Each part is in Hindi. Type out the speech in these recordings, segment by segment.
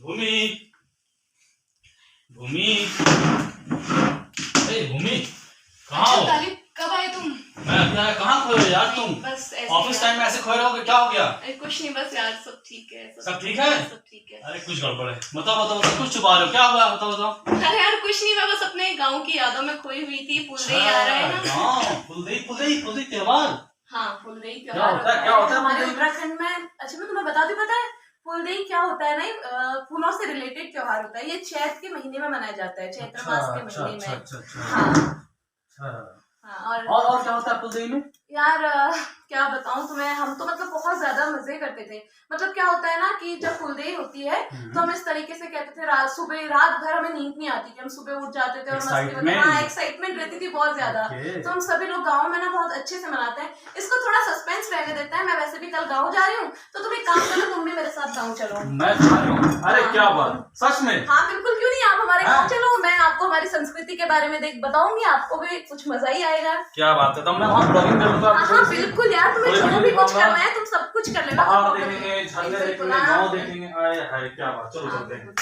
भूमि भूमि भूमि कहाँ हो? कब आए तुम? मैं अभी आया। कहाँ खोए यार तुम? बस ऑफिस टाइम में ऐसे खोए रहोगे, क्या हो गया? कुछ नहीं, बस यार सब ठीक है। सब ठीक है? सब ठीक है। अरे कुछ गड़बड़ है। बताओ कुछ छुपा रहे हो, क्या हुआ? बताओ। अरे यार कुछ नहीं, मैं बस अपने गांव की यादों में खोई हुई थी। फुलदेई आ रहा है ना। फुलदेई त्योहार। हाँ, फुलदेई क्या होता है हमारे उत्तराखंड में। अच्छा, मैं तुम्हें बता दूं, पता है फुलदेई क्या होता है? नहीं, फूलों से रिलेटेड त्योहार होता है। ये चैत के महीने में मनाया जाता है, चैत्र मास के महीने में। हाँ, और क्या होता है फुलदेई में? यार क्या बताऊं तुम्हें, हम तो मतलब बहुत ज्यादा मजे करते थे। मतलब क्या होता है ना कि जब फुलदेई होती है तो हम इस तरीके से कहते थे, रात भर हमें नींद नहीं आती थी। हम सुबह उठ जाते थे और मस्ती, हाँ, एक्साइटमेंट रहती थी बहुत ज्यादा। तो हम सभी लोग गाँव में ना बहुत अच्छे से मनाते हैं। इसको थोड़ा सस्पेंस रहने देता है। मैं वैसे भी कल गाँव जा रही हूँ, तो तुम एक काम करो, तुम भी मेरे साथ गाँव चलो। मैं जा रही हूँ? अरे क्या बात, सच में? हाँ बिल्कुल, क्यों नहीं, आप हमारे गाँव चलो। मैं आपको हमारी संस्कृति के बारे में बताऊंगी, आपको भी कुछ मजा ही आएगा। क्या बात है, तब मैं वहाँ ब्लॉगिंग करूँगा। हाँ बिल्कुल यार, तुम्हें जो भी कुछ करना है तुम सब कुछ कर लेना। पहाड़ देखेंगे, झरने देखेंगे, गाँव देखेंगे। आए हाय क्या बात, चलो चलते हैं।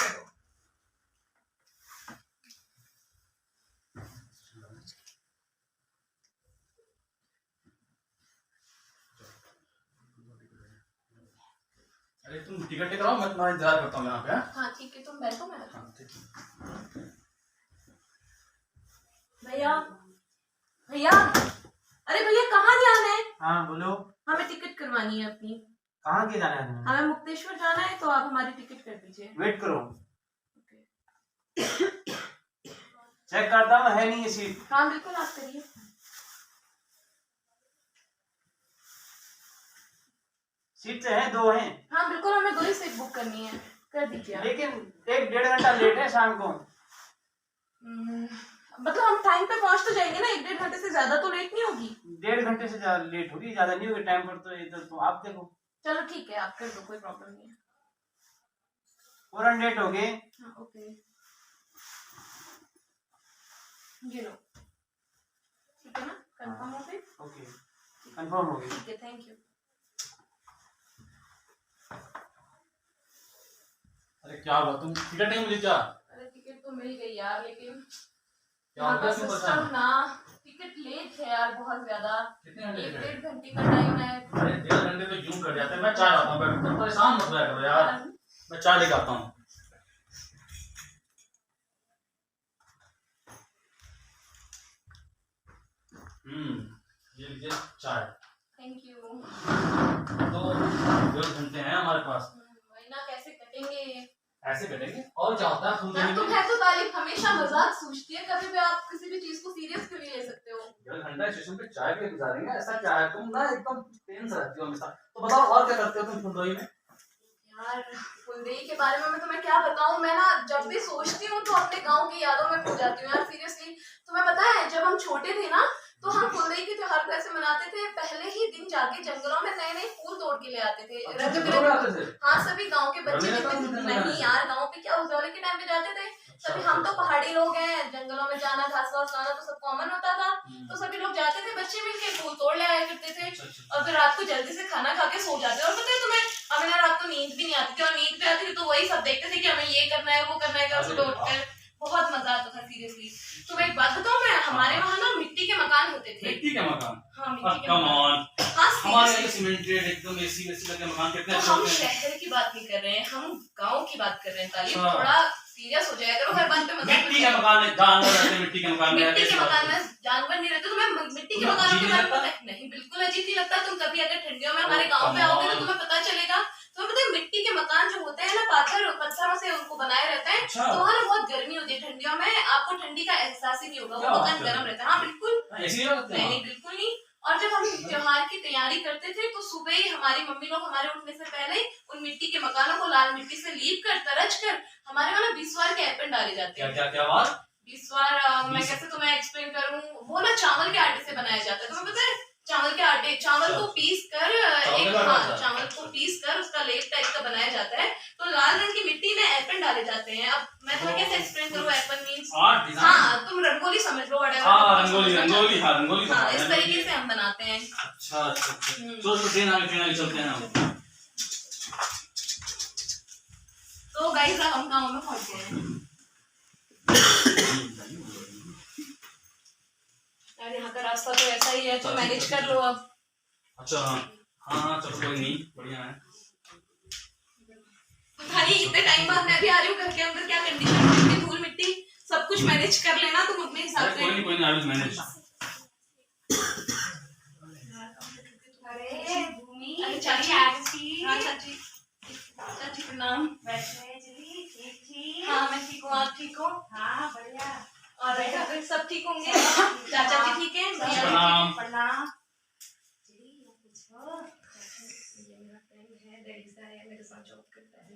अरे तुम टिकट कराओ, मैं तुम्हारा इंतजार करता हूँ यहाँ पे। हाँ ठीक है, तुम बैठो। मैं हाँ ठीक है। भैया भैया, अरे भैया कहाँ जाना है? हाँ बोलो। हमें टिकट करवानी है अपनी। कहाँ के जाना है तुम्हें? हमें मुक्तेश्वर जाना है, तो आप हमारी टिकट कर दीजिए। वेट करो, चेक करता हूँ, है नहीं ये सीट। हाँ बिल्कुल, आप करिए। सीट से है, दो हैं। हाँ बिल्कुल, हमें 2 ही सीट बुक करनी है, कर दीजिए आप। लेकिन 1-1.5 घंटा लेट है शाम को। मतलब हम टाइम पे पहुंच तो जाएंगे ना, 1-1.5 घंटे से ज्यादा तो लेट नहीं होगी? 1.5 घंटे से ज्यादा लेट होगी, ज्यादा नहीं होगी टाइम पर। तो इधर तो आप देखो। चलो ठीक है, आप कर दो, कोई प्रॉब्लम नहीं है। पूरा लेट हो गए। हाँ ओके, ये लो, ठीक है ना? कंफर्म हो गई? ओके, कंफर्म हो गई। ठीक है, थैंक यू। अरे क्या हुआ, तुम टिकट नहीं मिली क्या? अरे टिकट तो मिल गई यार, लेकिन क्या हो गया, क्यों परेशान हो? ना टिकट लेट है यार बहुत ज्यादा। कितने घंटे लेट है? 1-1.5 घंटे का टाइम है। अरे 1.5 घंटे तो यूं कट जाते हैं। मैं चाय लाता हूँ, बैठ, तुम परेशान मत होया करो यार। मैं चाय लेके आता हूँ। ये लीजिए चाय। Thank you. तो 1.5 घंटे हैं हमारे पास। महीना कैसे कटेंगे? ऐसे कटेंगे और क्या होता है फुलदेई यार तुम में? है तो तारीफ हमेशा मजाक सूझती है, कभी भी आप किसी भी चीज को सीरियस क्यों नहीं ले सकते हो? 1.5 घंटा स्टेशन पे चाय पे गुजारेंगे, ऐसा क्या है? तुम ना एकदम टेंस रहती हो हमेशा। तो बताओ और क्या करते हो तुम फुलदेई में? यार फुलदेई के बारे में मैं तुम्हें क्या बताऊं। मैं ना जब भी सोचती हूँ तो अपने गांव की यादों में खो जाती हूँ यार, सीरियसली। तुम्हें पता है जब हम छोटे थे ना, तो हम फुलदेई के त्योहार को ऐसे मनाते थे, पहले ही दिन जाके जंगलों में नए नए फूल तोड़ के ले आते थे। हाँ, सभी गांव के बच्चे नहीं यार, गांव पे क्या उजाले के टाइम पे जाते थे सभी। हम तो पहाड़ी लोग हैं, जंगलों में जाना, घास वास लाना तो सब कॉमन होता था। तो सभी लोग जाते थे, बच्चे मिलके फूल तोड़ ले आया करते थे, और फिर रात को जल्दी से खाना खा के सो जाते। और पता है तुम्हें, हमें ना रात को नींद भी नहीं आती थी, और नींद भी आती थी तो वही सब देखते थे कि हमें ये करना है वो करना है, घर सुबह उठकर। बहुत मजा आता था सीरियसली। तो मैं एक बात बताऊं, मैं हमारे वहाँ ना मिट्टी के मकान होते थे। मिट्टी के मकान? हाँ मिट्टी के कम ऑन, हाँ हमारे यहाँ सीमेंटेड एकदम एसी लगे मकान कितने तो अच्छे हम होते हैं। शहर की बात नहीं कर रहे हैं, हम गांव की बात कर रहे हैं। तालीम अच्छा। थोड़ा सीरियस हो जाया करो, हर बात पे मजाक मिट्टी के मकान में जानवर रहते हैं, मिट्टी के मकान में मिट्टी के ऐसी बात मकान है। में जानवर नहीं रहते। तुम्हें मिट्टी के तुम्हें मकानों अजीब के बारे में नहीं पता है? नहीं, बिल्कुल अजीब नहीं लगता। तुम कभी अगर ठंडियों में हमारे गांव पे आओगे तो तुम्हें पता चलेगा। तुम्हें पता है मिट्टी के मकान जो होते हैं ना, पत्थरों से उनको बनाए रहते हैं। अच्छा। तो वहाँ ना बहुत गर्मी होती है ठंडियों में, आपको ठंडी का एहसास ही नहीं होगा, वो मकान गर्म रहता है। हाँ बिल्कुल, ऐसी लगते हैं। नहीं बिल्कुल नहीं। और जब हम त्योहार की तैयारी करते थे तो सुबह ही हमारी मम्मी लोग हमारे उठने से पहले ही उन मिट्टी के मकानों को लाल मिट्टी से लीप कर, तरच कर, हमारे वहाँ ना बिस्वार के एपन डाले जाते हैं। क्या बात? बिस्वार मैं कैसे तुम्हें एक्सप्लेन करूँ, वो ना चावल के आटे से बनाया जाता है। तुम्हें पता है चावल के आटे, चावल को पीस कर चावल को पीस कर उसका लेप टाइप का बनाया जाता है। तो लाल रंग की मिट्टी में एपन डाले जाते हैं। अब मैं तुम्हें कैसे एक्सप्लेन करूँ? एपन मींस हाँ, तुम रंगोली समझ लो, रंगोली। हाँ, इस तरीके से हम बनाते हैं। अच्छा चलो ट्रेन आगे चलते हैं। तो गाइस अब हम गांव में पहुंच गए हैं। यार यहाँ का रास्ता तो ऐसा ही है, तो मैनेज कर लो अब। अच्छा हाँ चलो कोई नहीं, बढ़िया है। पता नहीं इतने टाइम बाद मैं भी आ रही हूँ घर के अंदर, क्या कंडीशन है, धूल मिट्टी सब कुछ मैनेज कर लेना तुम अपने हिसाब से। कोई नहीं आई विल मैनेज। अरे भूमि, चाची, हाँ चाची, चाची प्रणाम। हाँ मैं ठीक हूँ, आप ठीक हो? हाँ बढ़िया। और बेटा सब ठीक होंगे? चाचा जी ठीक है? प्रणाम। प्रणाम। मेरा फ्रेंड है, दिल्ली से आया, मेरे साथ जॉब करता है।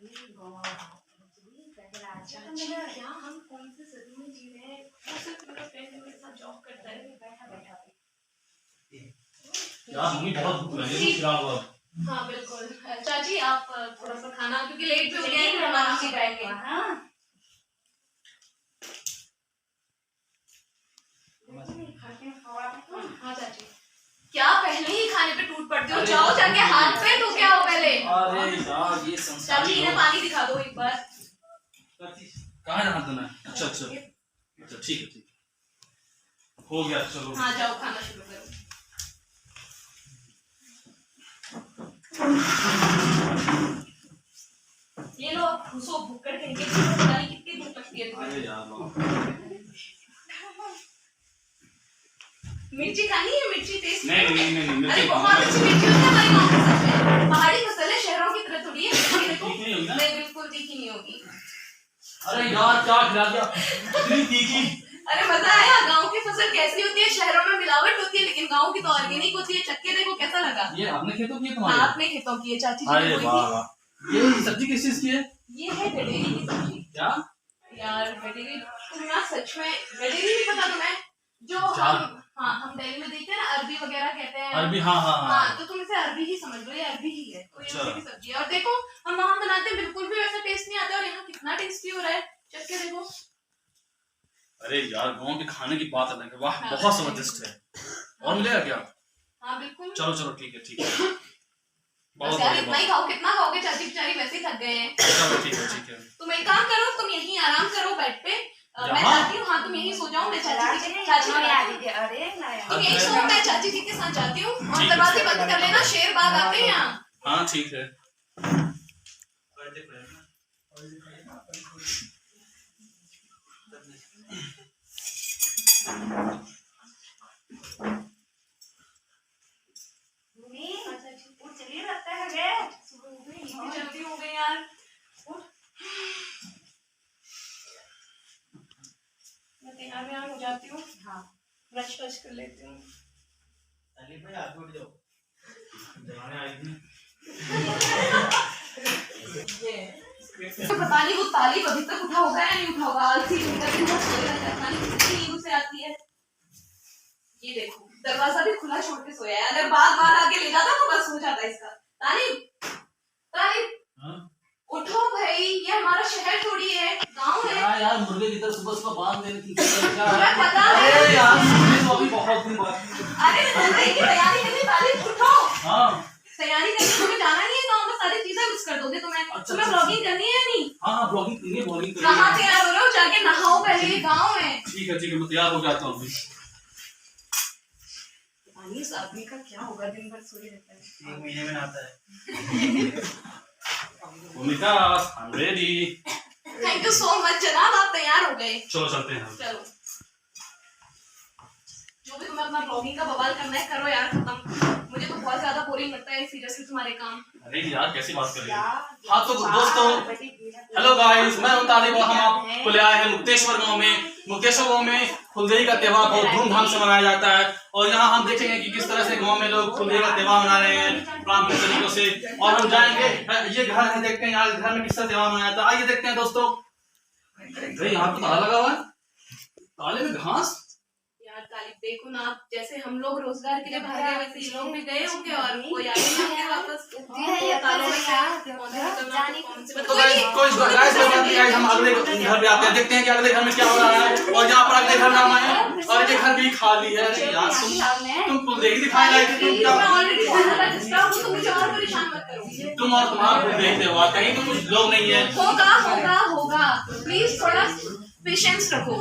क्या हम कौन से सदी में जी रहे हैं? वो सिर्फ मेरा फ्रेंड है, मेरे साथ जॉब करता है। बैठा बैठा यार मम्मी बहुत भूख लगी है, खिलाओ अब। हाँ बिल्कुल। चाची आप थोड़ा सा खाना, क्योंकि लेट भी हो गया है, हम आराम से खाएंगे। हाँ चाची, क्या पहले ही खाने पे टूट पड़ते हो? जाओ जाके हाथ पे धो के आओ पहले। अरे यार ये संस्कार। चाची इन्हें पानी दिखा दो एक बार। कहाँ है हाथ धोना है? अच्छा अच्छा अच्छा ठीक है ठीक है, हो गया चलो। हाँ जाओ खाना शुरू करो। ये लो घुसो, भुक्कड़ कहीं के, पता नहीं कितनी भूख लगती है तुम्हें। अरे यार मिर्ची खानी है? मिर्ची टेस्ट नहीं नहीं नहीं नहीं अरे बहुत अच्छी मिर्ची होती है हमारे गाँव में, सच में। पहाड़ी फसल है, शहरों की तरह थोड़ी है। ये देखो, नहीं होगी ना? नहीं बिल्कुल तीखी नहीं होगी। अरे यार क्या खिला दिया इतनी तीखी। अरे मजा आया? गांव की फसल कैसी होती है? शहरों में मिलावट होती है, लेकिन गांव की तो ऑर्गेनिक होती है। चक्के देखो कैसा लगा। ये आपने खेतों की है हाँ तुम्हारे? आपने खेतों की है, चाची जी अरे ने बोई वाह थी। वाह। ये सब्जी किस चीज की है? ये है गडेरी की सब्जी। क्या यार गडेरी, तुम ना सच में गडेरी नहीं पता तुम्हें? जो हम दिल्ली में देखते हैं ना, अरबी वगैरह कहते हैं। अरबी, हाँ हाँ हाँ। हाँ तो तुम इसे अरबी ही समझ लो, ये अरबी ही है। तो ये अच्छा। उसी की सब्जी है। और देखो हम वहाँ बनाते हैं, बिल्कुल भी वैसा टेस्ट नहीं आता, और यहाँ कितना टेस्टी हो रहा है। चख के देखो। अरे यार गांव के खाने की बात अलग है, वाह हाँ, बहुत जबरदस्त है। और मिलेगा क्या? हाँ बिल्कुल। चलो चलो ठीक है ठीक है। बहुत बस यार बढ़िया, इतना ही खाओ, कितना खाओगे? चाची बेचारी वैसे ही थक गए हैं। चलो ठीक है ठीक है। तुम एक काम करो, तुम यहीं आराम करो बेड पे। मैं यहाँ? जाती हूँ। हाँ तुम यहीं सो जाओ, मैं चाची जी तुम यहीं सो, मैं चाची जी के साथ जाती हूँ। और ठीक है। दरवाजे बंद कर लेना, शेर बाग आते हैं यहाँ। हाँ ठीक है। जल्दी हो गई यार। मैं तैयार हो जाती हूँ। हाँ ब्रश ब्रश कर लेती हूँ। तो पता नहीं वो तालीब अभी तक उठा होगा या नहीं उठा होगा। आलसी पता नहीं कितनी नींद उसे आती है। ये देखो दरवाजा भी खुला छोड़ के सोया है, अगर बार बार आगे ले जाता तो बस हो जाता इसका। तालीब तालीब उठो भाई, ये हमारा शहर थोड़ी है, गांव है। यार मुर्गे की तरह सुबह सुबह बांध देने की तुम्हें पता है? अरे यार मुझे तो अभी बहुत दिन बाद। अरे मुर्गे की तैयारी करनी, तालीब उठो। हाँ तैयारी करनी, तुम्हें जाना नहीं है गांव में, सारी चीजें मिस कर दोगे तुम्हें। तुम्हें ब्लॉगिंग करनी है नहीं? हाँ ब्लॉगिंग करिए ब्लॉगिंग कहाँ करिए। तैयार हो रहे हो? जाके नहाओ पहले, ये गाँव है। ठीक है मैं तैयार हो जाता हूँ अभी। इस आदमी का क्या होगा, दिन भर सोए रहता है। 1 महीने में नहाता है। भूमिका I am ready. Thank you so much जनाब, आप तैयार हो गए। चलो चलते हैं हम। चलो जो भी तुम्हें अपना ब्लॉगिंग का बवाल करना है करो यार, खत्म। मुझे तो बहुत ज्यादा बोरिंग लगता है सीरियसली तुम्हारे काम। अरे यार कैसी बात कर रही है। हाँ तो दोस्तों हेलो गाइस, मैं हूं तालिब और हम आपको ले आए हैं मुक्तेश्वर गांव में। मुक्तेश्वर गांव में फुलदेई का त्योहार बहुत धूमधाम से मनाया जाता है, और यहाँ हम देखेंगे कि किस तरह से गांव में लोग फुलदेई का त्योहार मना रहे हैं पारंपरिक तरीकों से। और हम जाएंगे, ये घर है, देखते हैं यहाँ घर में किस तरह त्योहार मनाया जाता है। आइए देखते हैं दोस्तों। यहाँ पे ताला लगा हुआ है, ताले में घास। यार तालिब देखो ना, आप जैसे हम लोग रोजगार के लिए बाहर गए वैसे ये लोग भी गए होंगे, और कोई आए नहीं होंगे वापस। तो कोई हम अगले घर पे आते हैं, देखते हैं कि अगले घर में क्या हो रहा है। और यहाँ पर अगले घर नाम आए और ये घर भी खाली है। यार तुम फुलदेई दिखाने लायक थे, तुम क्या मैं ऑलरेडी बहुत ज्यादा डिस्टर्ब हूं, तो मुझे और परेशान मत करो। तुम और तुम्हारा फुलदेई त्योहार, कहीं तो कुछ लोग नहीं है। होगा होगा होगा, प्लीज थोड़ा पेशेंस रखो।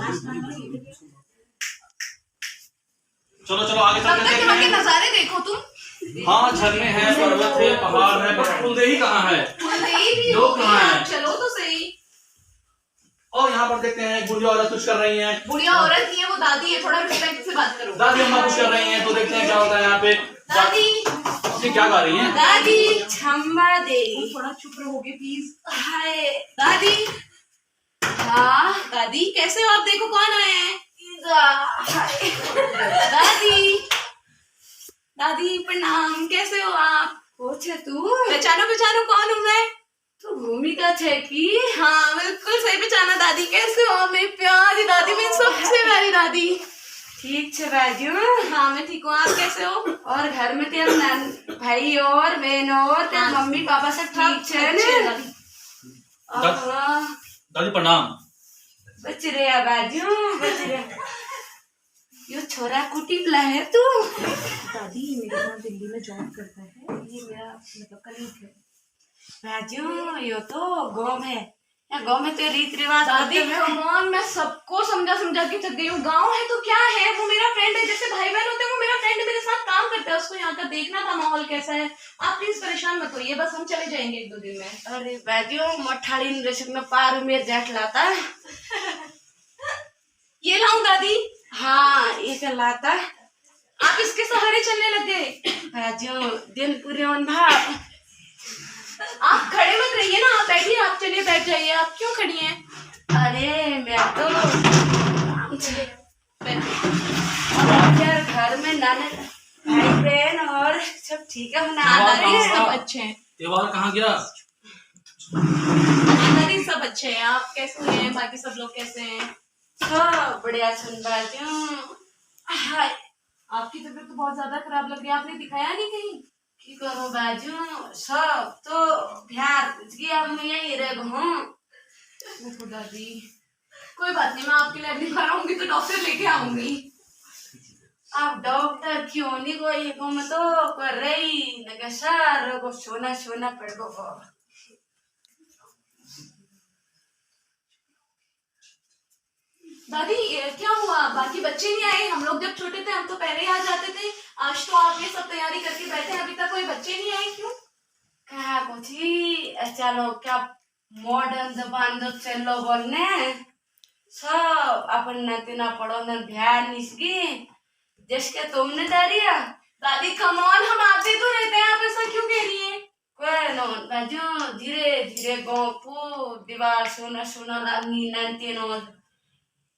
चलो चलो आगे तब चलते तक यहाँ के हैं। नजारे देखो तुम। हाँ झरने हैं, पर्वत है, पहाड़ है, बस फुलदेई कहाँ है? फुलदेई भी लोग होगी, कहाँ हैं? आप चलो तो सही। और यहाँ पर देखते हैं बुढ़िया औरत कुछ कर रही हैं। बुढ़िया औरत नहीं है, वो दादी है, थोड़ा रिस्पेक्ट से बात करो। दादी अम्मा कुछ कर रही हैं, तो देखते हैं क्या होता है यहाँ पे। दादी ये क्या गा रही हैं? दादी क्षमा दे, थोड़ा चुप रहोगे प्लीज। हाय दादी। हाँ दादी कैसे हो आप? देखो कौन आए हैं। दादी दादी प्रणाम, कैसे हो आप? पूछे तू पहचानो पहचानो कौन हूँ मैं? तू भूमिका छे की? हाँ बिल्कुल सही पहचाना दादी। कैसे हो आप मेरी प्यारी दादी, मेरी सबसे प्यारी दादी? ठीक छे बाजू। हाँ मैं ठीक हूँ, आप कैसे हो? और घर में तेरे भाई और बहन और तेरे हाँ। मम्मी पापा सब ठीक छे अच्छे ने? दादी। दादी प्रणाम। बच रे बाजू बच रे। यो छोरा कुटी पला है तू? दादी मेरे यहाँ दिल्ली में जॉब करता है, ये मेरा मतलब कलीग है। बाजू यो तो गाँव है, या गाँव में तो रीत रिवाज दादी करते हैं। कम ऑन, मैं सबको समझा समझा के थक गई हूँ। गाँव है तो क्या है, वो मेरा फ्रेंड है, जैसे भाई बहन होते हैं वो मेरा फ्रेंड है, मेरे साथ काम करता है। उसको यहाँ का देखना था माहौल कैसा है। आप प्लीज परेशान मत होइए, बस हम चले जाएंगे 1-2 दिन में। अरे बाजू मठाड़ी रेशम में पार में जाट लाता। ये लाऊं दादी? हाँ ये क्या लाता? आप इसके सहारे चलने लग गए। बाजू दिन पूरे on भाप। आप खड़े मत रहिए ना, आप बैठिए, आप चलिए बैठ जाइए। आप क्यों खड़ी हैं? अरे मैं तो बैठिए। यार घर में नाना भाई बहन और सब ठीक है ना? हाँ हाँ, दादी हाँ। सब अच्छे हैं। त्योहार कहाँ गया? हाँ दादी सब अच्छे हैं। आप कैसे हैं? बाकी सब लोग कैसे हैं? सब बढ़िया सुन बाजू। हाय आपकी तबीयत तो बहुत ज्यादा खराब लग रही है, आपने दिखाया नहीं कहीं? की करो बाजू, सब तो बिहार गया मैं यही रह हूँ। देखो दादी कोई बात नहीं, मैं आपके लिए अगली बार आऊंगी तो डॉक्टर लेके आऊंगी। अब डॉक्टर क्यों नहीं कोई को मैं तो कर रही न सर को सोना सोना पड़ गो। दादी ये क्या हुआ? बाकी बच्चे नहीं आए? हम लोग जब छोटे थे हम तो पहले ही आ जाते थे। आज तो आप ये सब तैयारी करके बैठे हैं, अभी तक कोई बच्चे नहीं आए, क्यों? कहा कुछ चलो क्या मॉडर्न जबान जो चलो बोलने सब अपन नतीना पढ़ो न ध्यान इसकी जिसके तुमने दारिया। दादी कम ऑन, हम आते तो रहते हैं, आप ऐसा क्यों कह रही हैं? कोई नो बाजू धीरे धीरे गो पू दीवार सोना सोना लगनी नंती नो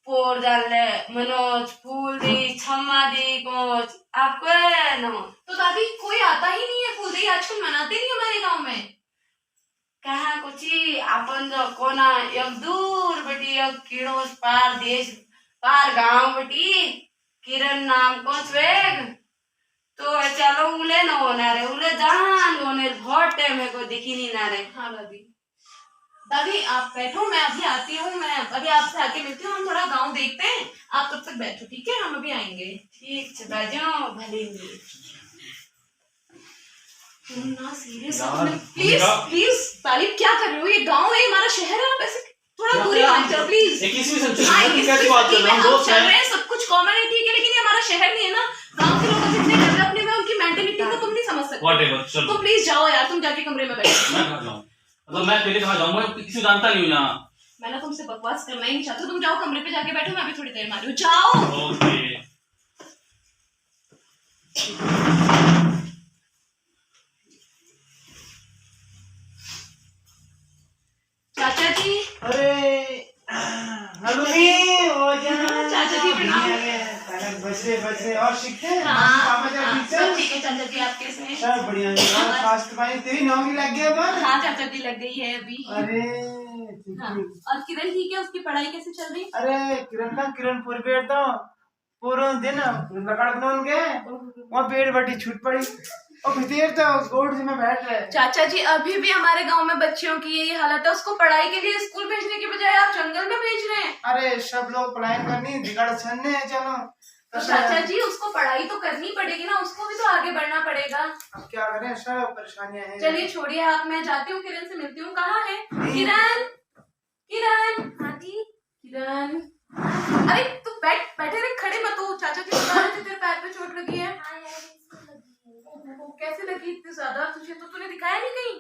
पोर डाले मनोज फूल दी छम्मा दी कोच आपको नो। तो दादी कोई आता ही नहीं है, फुलदेई आजकल मनाते नहीं हमारे गांव में। कहा कुछ अपन जो कोना एक दूर बटी एक किड़ोस पार देश पार गांव बटी किरण नाम को स्वेग तो चलो उले न होना रे उले जान होने बहुत टाइम है कोई दिखी नहीं ना रे। हाँ दादी। दादी आप बैठो, मैं अभी आती हूँ, मैं अभी आपसे आके मिलती हूँ। हम थोड़ा गांव देखते हैं, आप तब तक बैठो, ठीक है? हम अभी आएंगे। ठीक है बाजू भले नहीं। तुम ना सीरियस यार, प्लीज भूमिका। प्लीज तालिब क्या कर रहे हो? ये गांव है, हमारा शहर है, आप ऐसे थोड़ा दूरी मान जाओ प्लीज। 21वीं सेंचुरी हाँ, में तुम इस कैसी बात कर सदी में रहे हो? हम हम दोस्त चल रहे हैं। हैं, सब कुछ कॉमन है, ठीक है, लेकिन ये हमारा शहर नहीं है ना। गांव के लोग जितने कर रहे हैं अपने में, उनकी मेंटेलिटी को तुम नहीं समझ सकते। Whatever, चलो। तो प्लीज जाओ यार, तुम जाके कमरे में बैठो। मैं कहाँ जाऊँ? मतलब मैं पहले कहाँ जाऊँ? मैं किसी को जानता नहीं हूँ यहाँ। मैं ना तुमसे बकवास करना ही नहीं चाहती, तुम जाओ कमरे पे जाके बैठो, मैं अभी थोड़ी देर में आ रही हूँ। जाओ। ओके। चाचा जी। अरे हलूमी हो जा। चाचा जी प्रणाम। बच रहे और सीखते हैं हाँ, पापा जी ठीक से सब ठीक है चाचा जी, आप कैसे हैं? सब बढ़िया है। और स्वास्थ्य पानी तेरी नौकरी लग गई अब? हाँ चाचा जी लग गई है अभी। अरे हाँ, और किरण ठीक है? उसकी पढ़ाई कैसे चल रही? अरे किरण पूरे पेड़ तो पूरा दिन लकड़ बनोन के वहाँ पेड़ बटी छूट पड़ी और भीतर तो गोड़ में बैठ रहे। चाचा जी अभी भी हमारे गांव में बच्चियों की यही हालत है, उसको पढ़ाई के लिए स्कूल भेजने के बजाय आप जंगल में भेज रहे हैं। अरे सब लोग पलायन करनी दिगड़ छन्ने चलो तो चाचा जी उसको पढ़ाई तो करनी पड़ेगी ना, उसको भी तो आगे बढ़ना पड़ेगा। अब क्या करें, सब परेशानियां हैं। चलिए छोड़िए आप, मैं जाती हूँ किरण से मिलती हूँ। कहाँ है किरण? किरण, हाँ जी। किरण, अरे तू बैठे रहे, खड़े मत हो। चाचा जी बता रहे थे तेरे पैर पे चोट लगी है। हाँ यार, इसको लगी है। वो कैसे लगी इतनी ज्यादा? तुझे तो तूने दिखाया नहीं कहीं।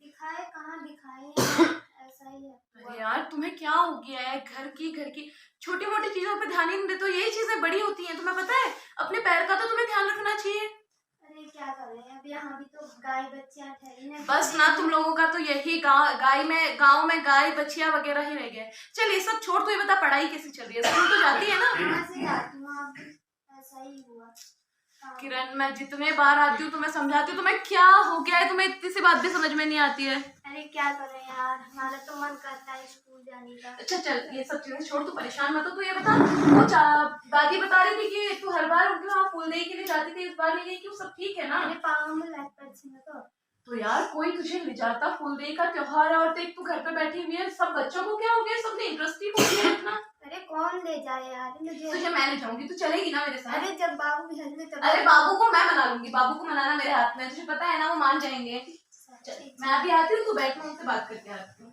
दिखाए कहाँ दिखाए, ऐसा ही है। अरे यार तुम्हें क्या हो गया है? घर की छोटी मोटी चीजों पे ध्यान ही नहीं देते, तो यही चीजें बड़ी होती हैं। तुम्हें पता है अपने पैर का तो तुम्हें ध्यान रखना चाहिए। अरे क्या करें, अब यहाँ भी तो गाय बच्चियाँ ठहरी ना। बस ना, तुम लोगों का तो यही गांव में गाय बछिया वगैरह ही रह गए। चल ये सब छोड़, तू ये बता पढ़ाई कैसी चल रही है? स्कूल तो जाती है ना? ऐसे जाती हूँ, अब ऐसा ही हुआ। हाँ। किरण, मैं जितने बार आती हूँ तुम्हें समझाती हूँ, तुम्हें क्या हो गया है? तुम्हें इतनी सी बात भी समझ में नहीं आती है। अरे क्या करें यार, हमारा तो मन करता है स्कूल जाने का। अच्छा चल ये सब चीजें छोड़, तू परेशान मत हो। तू ये बता, वो दादी बता रही थी कि तू हर बार उनके वहाँ फूलदेई के लिए जाती थी, इस बार नहीं गई, क्यों? सब ठीक है ना? मेरे पाँव में लग पड़ी तो यार कोई तुझे ले जाता, फूलदेई का त्योहार है और देख तू घर पे बैठी हुई है। सब बच्चों को क्या हो गया? सबने इंटरेस्ट ही हो गया इतना। अरे कौन ले जाए यार मुझे। तुझे मैं ले जाऊंगी, तू चलेगी ना मेरे साथ? अरे जब बाबू भी हल्ले तब। अरे बाबू को मैं मना लूंगी, बाबू को मनाना मेरे हाथ में है, तुझे पता है ना, वो मान जाएंगे। चल, मैं अभी आती हूँ, तू बैठ, मैं उनसे बात करके आती हूँ।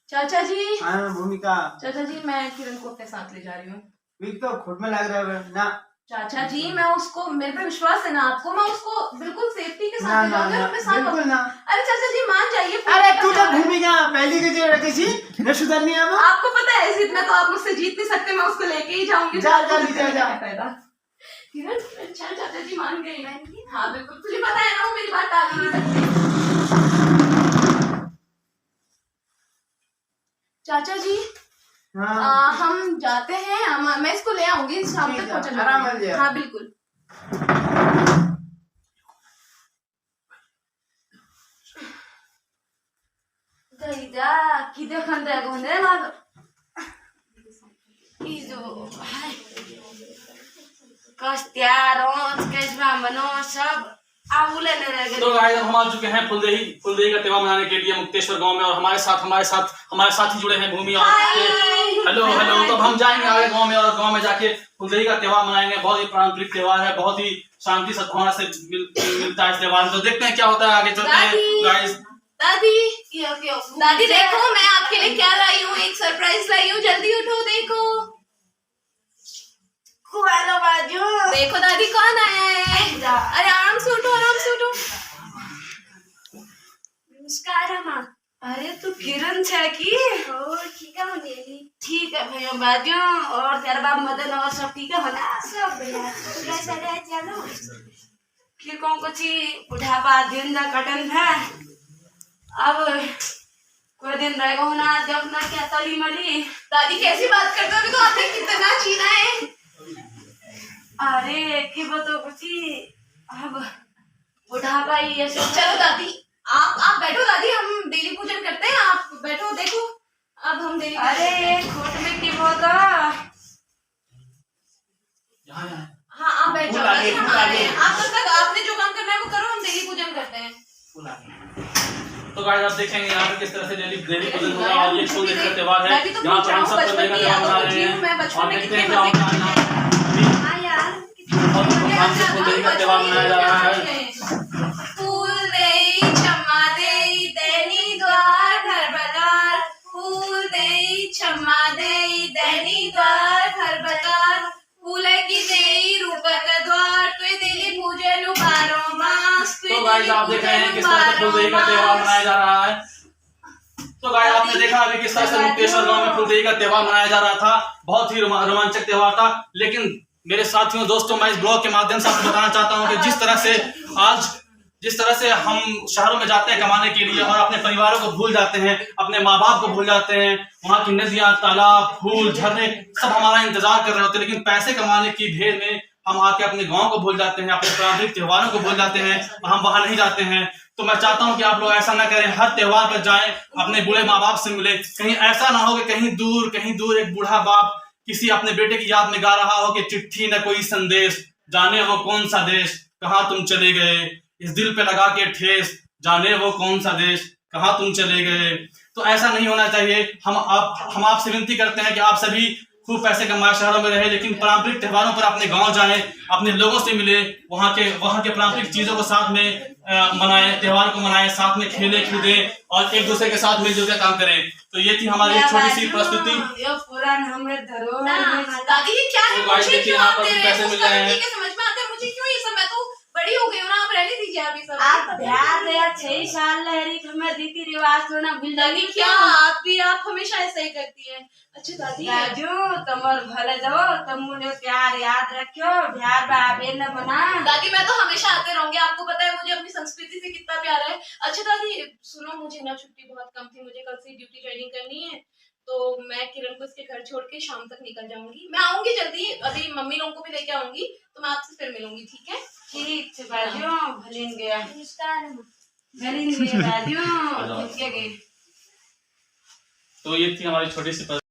चाचा जी, हाँ भूमिका, चाचा जी मैं किरण को अपने साथ ले जा रही हूँ। वीक तो खुद में लग रहा है ना। चाचा जी मैं उसको, मेरे पे विश्वास है ना आपको, मैं उसको बिल्कुल सेफ्टी के ना साथ ले ना जाऊंगी और ना, अपने साथ। बिल्कुल ना। अरे चाचा जी मान जाइए। अरे तू तो भूमिका पहली की जगह रखी थी, न सुधरनी है वो। आपको पता है जितना तो आप मुझसे जीत नहीं सकते, मैं उसको लेके ही जाऊंगी। जा किरण, चल चाचा जी मान गए। हाँ बिल्कुल, तुझे पता है ना वो मेरी बात टाल ही नहीं सकते। चाचा जी हाँ हम जाते हैं, मैं इसको ले आऊंगी शाम ठीक तक है, पहुंचा। आराम मिल जाए। हाँ बिल्कुल। जा किधर खंदे गोंदे ना इजो कस्त्यारो केजमा मनो सब आबुले ने रह गए। तो गाइस हम आ चुके हैं फुलदेई का त्योहार मनाने के लिए मुक्तेश्वर गांव में, और हमारे साथ ही जुड़े हैं भूमि और हेलो। तो अब हम जाएंगे आगे गांव में, और गांव में जाके फुलदेई का त्योहार मनाएंगे। बहुत ही पारंपरिक त्योहार है, बहुत ही शांति सद्भावना से मिलता है इस त्योहार में। तो देखते हैं क्या होता है, आगे चलते हैं गाइस। दादी देखो मैं आपके लिए क्या लाई हूँ, एक सरप्राइज लाई हूँ, जल्दी उठो देखो। हेलो बाजू देखो दादी कौन आया है। अरे आराम से उठो, आराम से उठो। नमस्कार अम्मा। अरे तू किरण छे की? ओ ठीक है मुंडेली। ठीक है भैया बाजू, और तेरा बाप मदन और सब ठीक है ना? सब बढ़िया। तो कैसा रहे चलो। कि कौन कुछ बुढ़ापा दिन दा कटन है। अब कोई दिन रहेगा ना, जब ना क्या तली मली। दादी कैसी बात करते हो, अभी तो आपने कितना छीना है। अरे कि बतो कुछ अब बुढ़ापा ही है। चलो दादी आप बैठो, दादी हम डेली पूजन करते हैं, आप बैठो। देखो अब हम डेली। अरे खोट में की बोता। हाँ आप बैठ जाओ दादी, हम आ रहे हैं। आप तब तक आपने जो काम करना है वो करो, हम डेली पूजन करते हैं। तो गाइस आप देखेंगे यहाँ पे किस तरह से डेली पूजन होगा, और ये फुलदेई का त्योहार है। यहाँ पर हम सब फुलदेई का त्योहार मना रहे हैं, और देखते हैं क्या होता है यहाँ। हाँ यार बहुत धूमधाम से फुलदेई का त्योहार मनाया जा रहा है। फूलदेई क्षमा देई दैनी द्वार घर बदार, फूलदेई क्षमा देई दैनी द्वार घर बदार, फूले की देई रूपक द्वार, तुय दिली पूजन बारो मास। तो गाइस आप देख रहे हैं किस तरह से फुलदेई का त्योहार मनाया जा रहा है। तो गाइस आपने देखा अभी किस तरह से मुक्तेश्वर गांव में फुलदेई का त्योहार मनाया जा रहा था। बहुत ही रोमांचक त्योहार था। लेकिन मेरे साथियों दोस्तों, मैं इस ब्लॉग के माध्यम से आपको बताना चाहता हूं कि जिस तरह से हम शहरों में जाते हैं कमाने के लिए, और अपने परिवारों को भूल जाते हैं, अपने माँ बाप को भूल जाते हैं, वहाँ की नदियाँ, तालाब, फूल, झरने सब हमारा इंतजार कर रहे होते हैं, लेकिन पैसे कमाने की भेड़ में हम आके अपने गांव को भूल जाते हैं, अपने पारंपरिक त्योहारों को भूल जाते हैं, और हम वहां नहीं जाते हैं। तो मैं चाहता हूं कि आप लोग ऐसा ना करें, हर त्योहार पर जाएं, अपने बूढ़े माँ बाप से मिले। कहीं ऐसा ना हो कि कहीं दूर एक बूढ़ा बाप किसी अपने बेटे की याद में गा रहा हो कि चिट्ठी न कोई संदेश, जाने वो कौन सा देश, कहाँ तुम चले गए, इस दिल पे लगा के ठेस, जाने वो कौन सा देश, कहाँ तुम चले गए। तो ऐसा नहीं होना चाहिए। हम आपसे विनती करते हैं कि आप सभी खूब पैसे कमाए, शहरों में रहे, लेकिन पारंपरिक त्योहारों पर अपने गांव जाए, अपने लोगों से मिले, वहाँ के पारंपरिक चीजों को साथ में मनाए, त्योहार को मनाए, साथ में खेले कूदे और एक दूसरे के साथ मिलजुल कर काम करें। तो ये थी हमारी छोटी सी प्रस्तुति। ये पुरान हमरे धरोहर में दादी ये क्या है? तो गाइस मुझे देखिए क्यों यहाँ आप पर दे भी रहे हैं? पैसे मिल उसका रहे हैं। ठीक है, समझ में आता है, मुझे क्यों ये सब? मैं तो बड़ी हो गई हूँ ना, आप रहने दीजिए आप ये सब। आप बिहार रहे 6 साल लहरी तुम्हें रीति रिवाज थोड़ा भूल दादी जानी क्या आप हमेशा ऐसा ही करती हैं? अच्छा दादी राजू तुम्हार भले जाओ, तुम मुझे प्यार याद रखो, बिहार बाबे न बना। दादी मैं तो हमेशा आते रहूंगी, आपको पता है मुझे अपनी संस्कृति से कितना प्यार है। अच्छा दादी सुनो, मुझे ना छुट्टी बहुत कम थी, मुझे कल से ड्यूटी ज्वाइनिंग करनी है, तो मैं किरण को इसके घर छोड़ के शाम तक निकल जाऊंगी। मैं आऊंगी जल्दी, अभी मम्मी लोगों को भी लेके आऊंगी, तो मैं आपसे फिर मिलूंगी, ठीक है? ठीक है बाजू, भलिन गया नमस्कार। भलिन गया बाजू, ठीक है गई। तो ये थी हमारी छोटी सी